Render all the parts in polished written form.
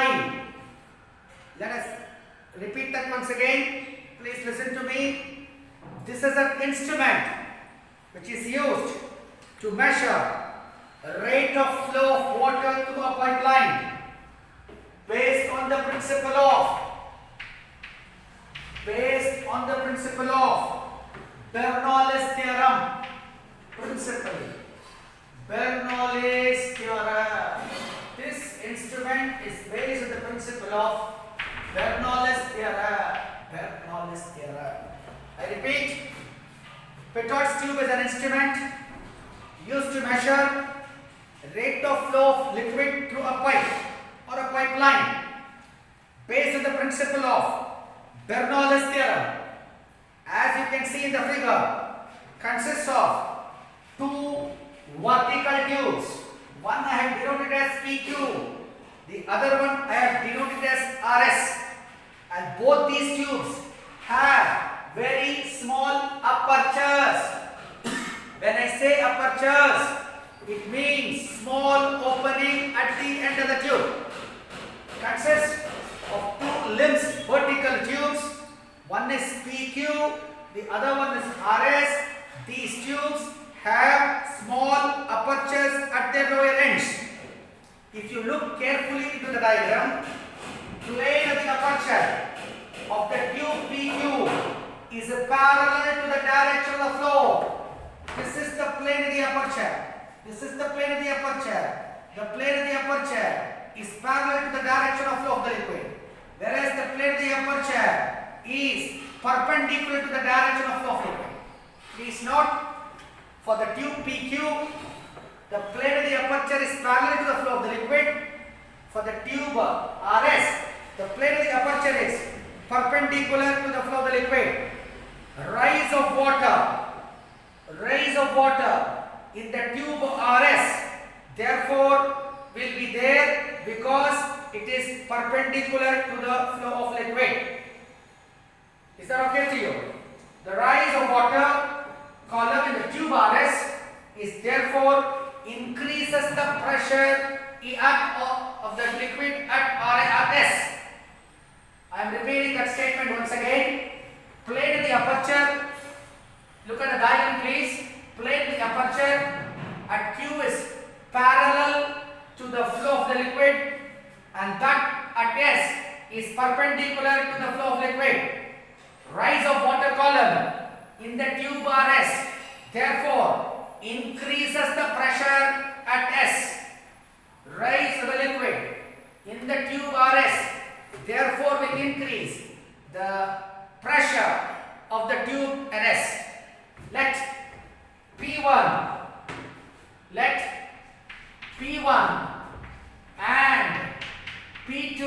pipeline. Let us repeat that once again. Please listen to me. This is an instrument which is used to measure rate of flow of water through a pipeline based on the principle of Bernoulli's theorem. Bernoulli's theorem. This instrument is based on the principle of Bernoulli's theorem. I repeat, Pittard's tube is an instrument used to measure rate of flow of liquid through a pipe or a pipeline based on the principle of Bernoulli's theorem. As you can see in the figure, consists of two vertical tubes. One I have denoted as PQ, the other one I have denoted as RS, and both these tubes have very small apertures. When I say apertures, it means small opening at the end of the tube. Consists of two limbs, vertical tubes. One is PQ, the other one is RS. These tubes have small apertures at their lower ends. If you look carefully into the diagram, plane of the aperture of the tube PQ is parallel to the direction of the flow. This is the plane of the aperture. This is the plane of the aperture. The plane of the aperture is parallel to the direction of flow of the liquid, whereas the plane of the aperture is perpendicular to the direction of flow of liquid. Please note, for the tube PQ, the plane of the aperture is parallel to the flow of the liquid. For the tube RS, the plane of the aperture is perpendicular to the flow of the liquid. Rise of water in the tube RS therefore will be there because it is perpendicular to the flow of liquid. Is that okay to you? The rise of water column in the tube RS is therefore increases the pressure of the liquid at S. I am repeating that statement once again. Plane of the aperture, look at the diagram please. Plane of the aperture at Q is parallel to the flow of the liquid, and that at S is perpendicular to the flow of liquid. Rise of water column in the tube RS therefore increases the pressure at S. Rise of the liquid in the tube RS therefore will increase the pressure of the tube at S. Let P1 and P2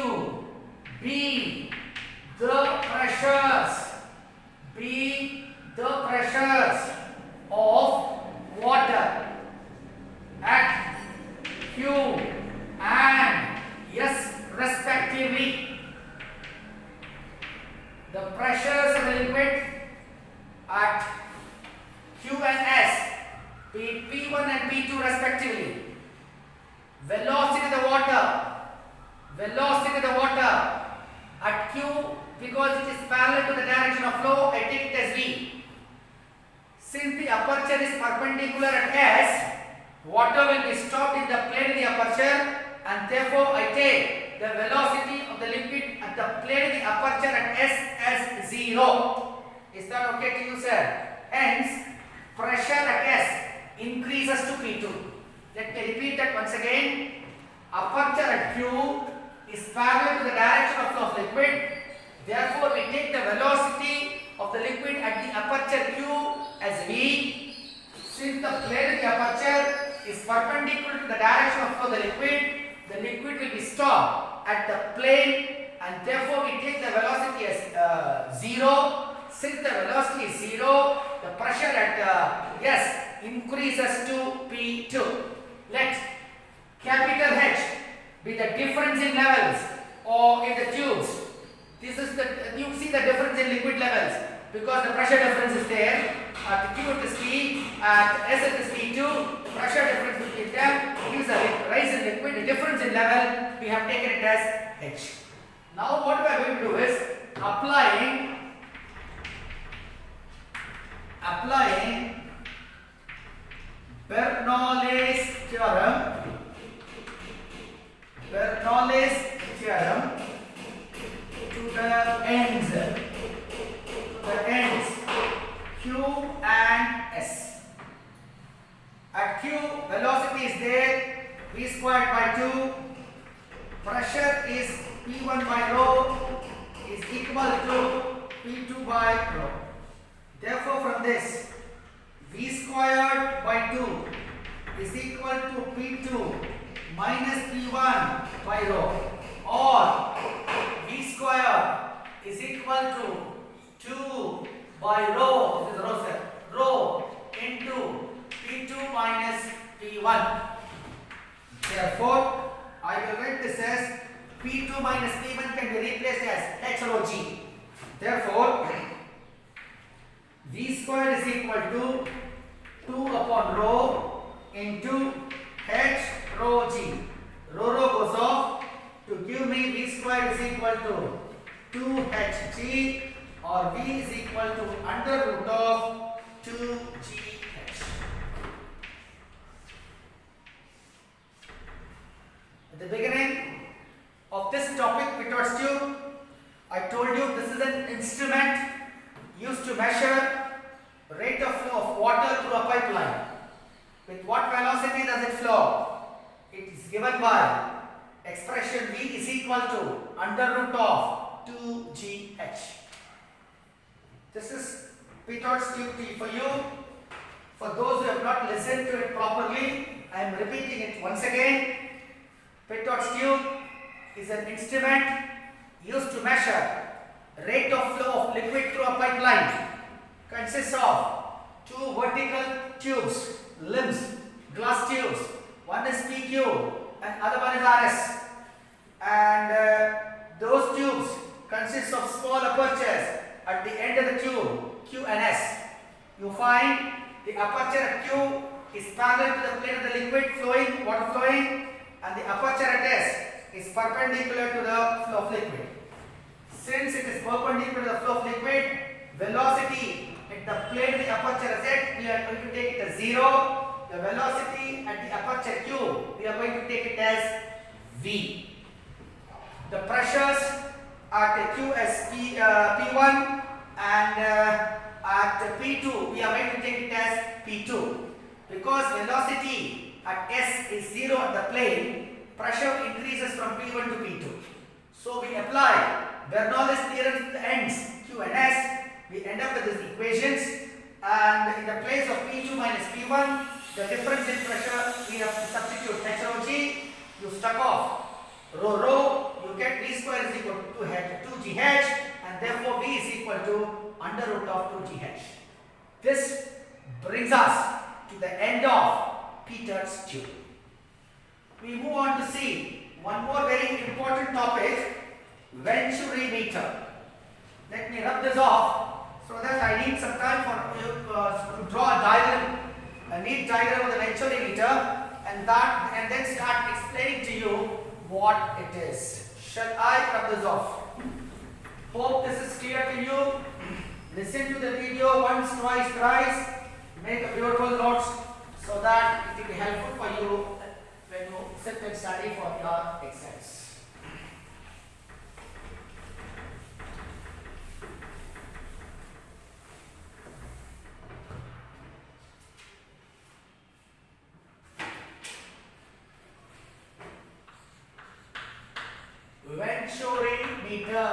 be the pressures of water at Q and S respectively. The pressures of the liquid at Q and S, P1 and P2 respectively. Velocity of the water at Q, because it is parallel to the direction of flow, I take it as V. Since the aperture is perpendicular at S, water will be stopped in the plane of the aperture, and therefore I take the velocity of the liquid at the plane of the aperture at S as 0. Is that okay to you, sir? Hence, pressure at S increases to P2. Let me repeat that once again. Aperture at Q is parallel to the direction of flow of liquid. Therefore, we take the velocity of the liquid at the aperture Q as V. Since the plane of the aperture is perpendicular to the direction of flow of the liquid will be stopped at the plane, and therefore we take the velocity as 0. Since the velocity is 0, the pressure at S increases to P2. Let capital H be the difference in levels or in the tubes. This is you see the difference in liquid levels because the pressure difference is there. At Q it is P, at S it is P2. pressure difference between them gives a rise in liquid, the difference in level, we have taken it as H. Now what we are going to do is applying Bernoulli's theorem to the ends Q and S. At Q, velocity is there, v squared by 2, pressure is P1 by rho is equal to P2 by rho. Therefore, from this, v squared by 2 is equal to P2 minus P1 by rho, or v squared is equal to 2 by rho, this is rho square, rho into P2 minus P1. Therefore, I will write this as P2 minus P1 can be replaced as H rho G. Therefore, V squared is equal to 2 upon rho into H rho G. Rho goes off to give me V squared is equal to 2HG, or V is equal to under root of 2GH. At the beginning of this topic, Pittard's tube, I told you this is an instrument used to measure rate of flow of water through a pipeline. With what velocity does it flow? It is given by expression V is equal to under root of 2GH. This is Pittard's tube T for you. For those who have not listened to it properly, I am repeating it once again. Pittard's tube is an instrument used to measure rate of flow of liquid through a pipeline. Consists of two vertical tubes, limbs, glass tubes. One is PQ and other one is RS. And those tubes consist of small apertures at the end of the tube, Q and S. You find the aperture at Q is parallel to the plane of the liquid flowing, water flowing, and the aperture at S is perpendicular to the flow of liquid. Since it is perpendicular to the flow of liquid, velocity at the plane of the aperture Z, we are going to take it as 0. The velocity at the aperture Q, we are going to take it as V. The pressures at Q as P1 and at P2, we are going to take it as P2. Because velocity at S is 0 at the plane, pressure increases from P1 to P2. So we apply Bernoulli's theorem to the ends Q and S. We end up with these equations, and in the place of P2 minus P1, the difference in pressure, we have to substitute H rho G. You stuck off rho, you get V square is equal to 2GH, and therefore V is equal to under root of 2GH. This brings us to the end of Pittard's tube. We move on to see one more very important topic, Venturi meter. Let me rub this off so that I need some time for to draw a diagram, a neat diagram of the Venturi meter, and then start explaining to you what it is. Shall I rub this off? Hope this is clear to you. Listen to the video once, twice, thrice. Make a beautiful notes so that it will be helpful for you when you sit and study for your exams. Venturi meter.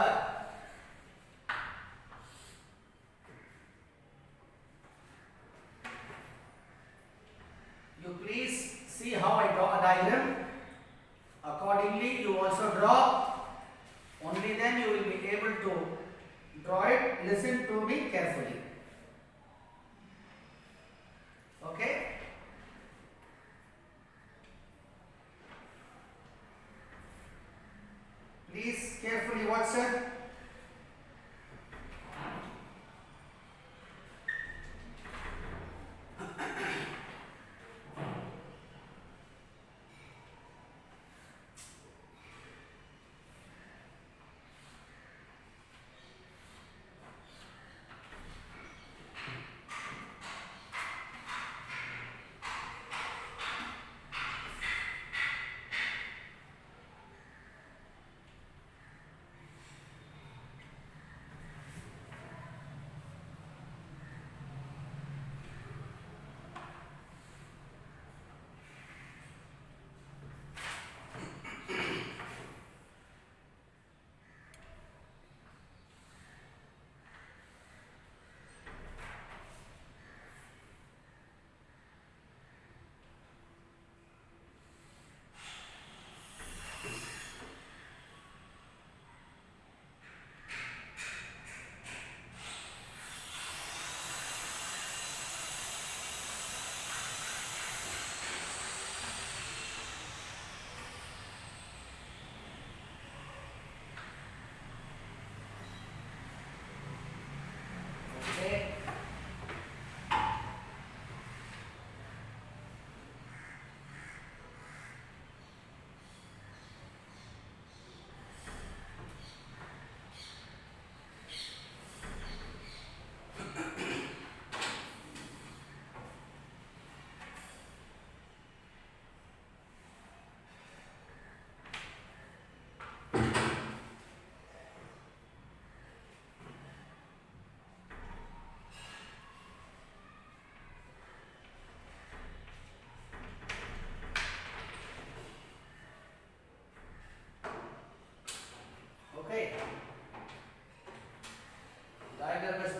You please see how I draw a diagram. Accordingly, you also draw. Only then you will be able to draw it. Listen to me carefully. Okay? Please carefully watch, sir.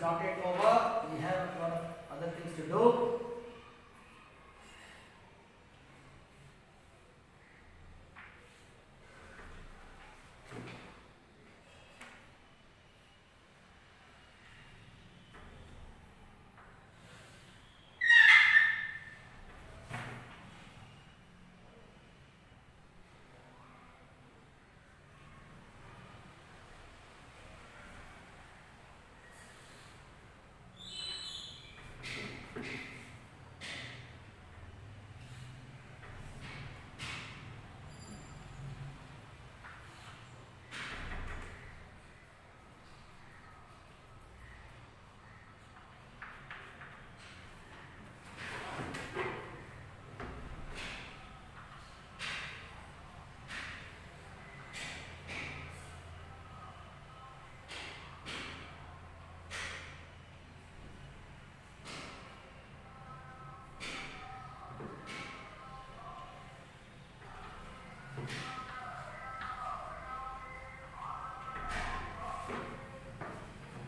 is not yet over. We have a lot of other things to do.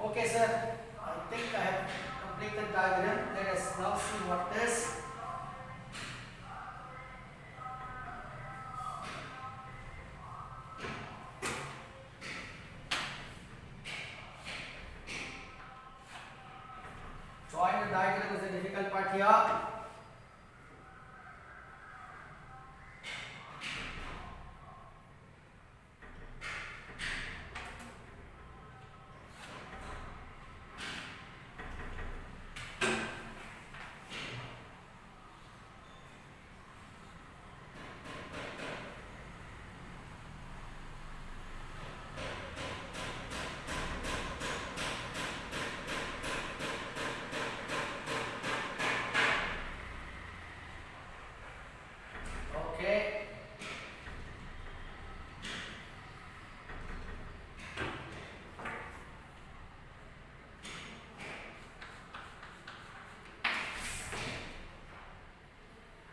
Okay, sir. I think I have completed the diagram. Let us now see what this. Drawing the diagram is a difficult part here. Okay.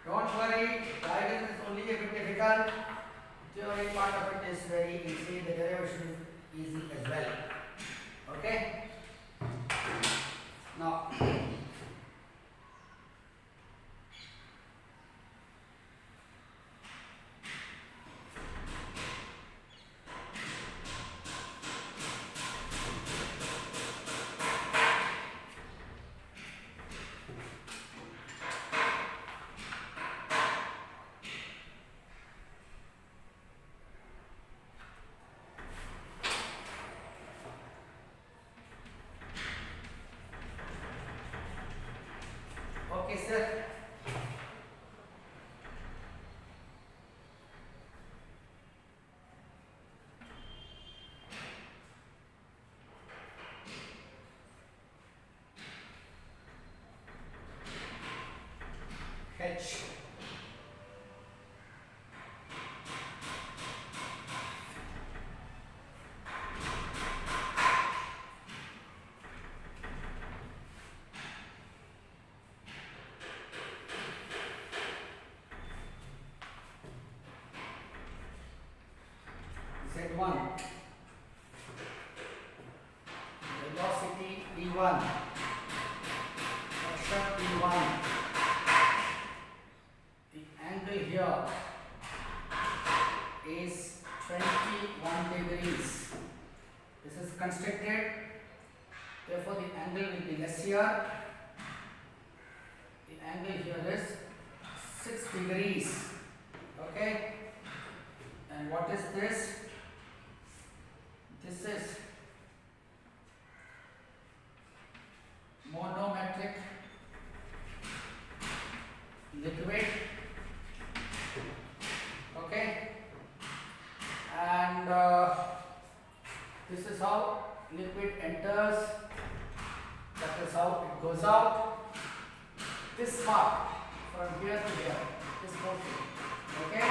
Don't worry, diagram is only a bit difficult. Theory part of it is very easy. The derivation is easy as well. Okay. Now, okay, sir. H. Z1, velocity V1, pressure P1, the angle here is 21 degrees. This is constructed, therefore the angle will be less here. The angle here is 6 degrees. Okay, and what is this? This is monometric liquid. Okay, and this is how liquid enters, that is how it goes out. This part from here to here, this portion. Okay,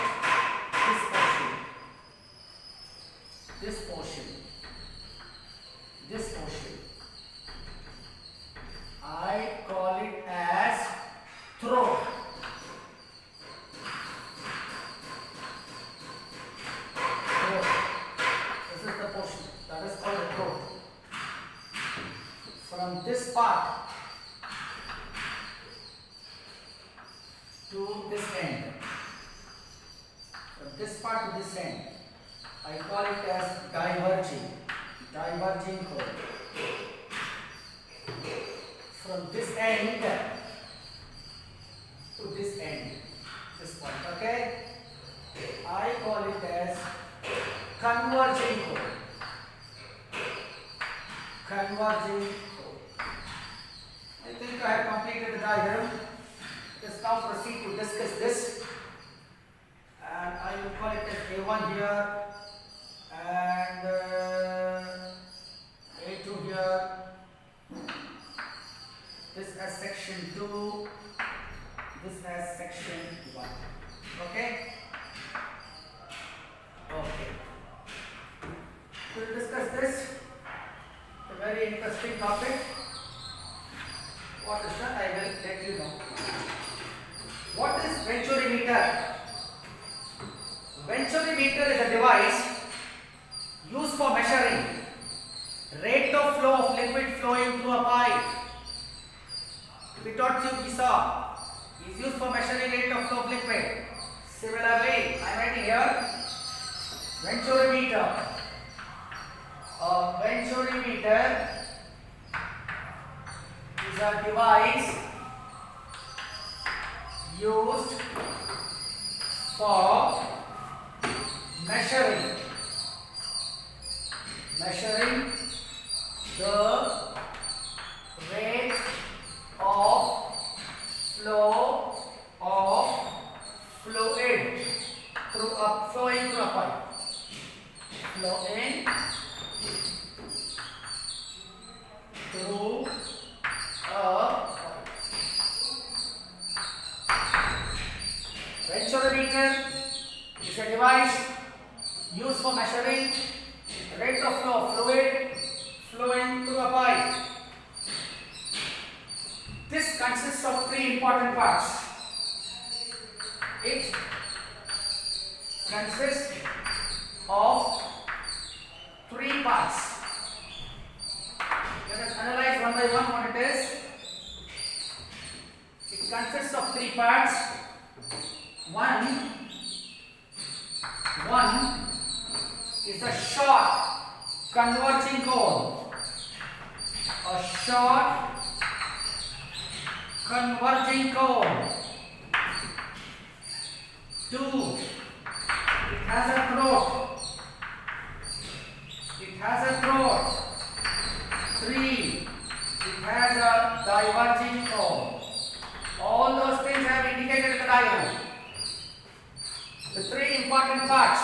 this portion, this portion, I call it as throat. This is the portion that is called the throat. From this part to this end. From this part to this end, I call it as diverging chord. From this end to this end, this point, okay? I call it as converging chord. Converging chord. I think I have completed the diagram. Let's now proceed to discuss this. And I will call it as A1 here and A2 here. This as section 2, this as section 1. Okay? Okay. We will discuss this. A very interesting topic. What is that? I will let you know. What is venturimeter? Venturimeter is a device used for measuring rate of flow of liquid flowing through a pipe. Pitot tube we saw is used for measuring rate of flow of liquid. Similarly, I am writing here venturimeter. A venturimeter is a device used for measuring the rate of flow of fluid flowing through a pipe. Flowing through a pipe. Venturimeter is a device used for measuring rate of flow of fluid flowing through a pipe. This consists of three important parts. It consists of three parts. Let us analyze one by one what it is. It consists of three parts. One is a short converging cone. A short converging cone. 2, it has a throat. 3, it has a diverging cone. All those things I have indicated in the diagram. The three important parts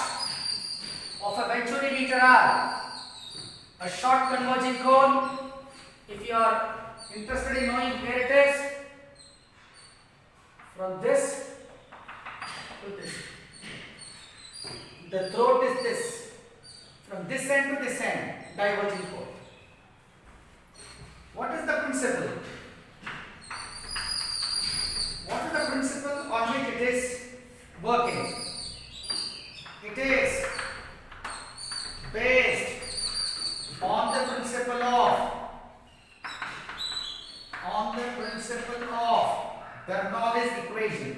of a venturimeter are a short converging cone. If you are interested in knowing where it is, from this to this. The throat is this. From this end to this end, diverging cone. What is the principle? What is the principle on which it is working? It is based on the principle of Bernoulli's equation.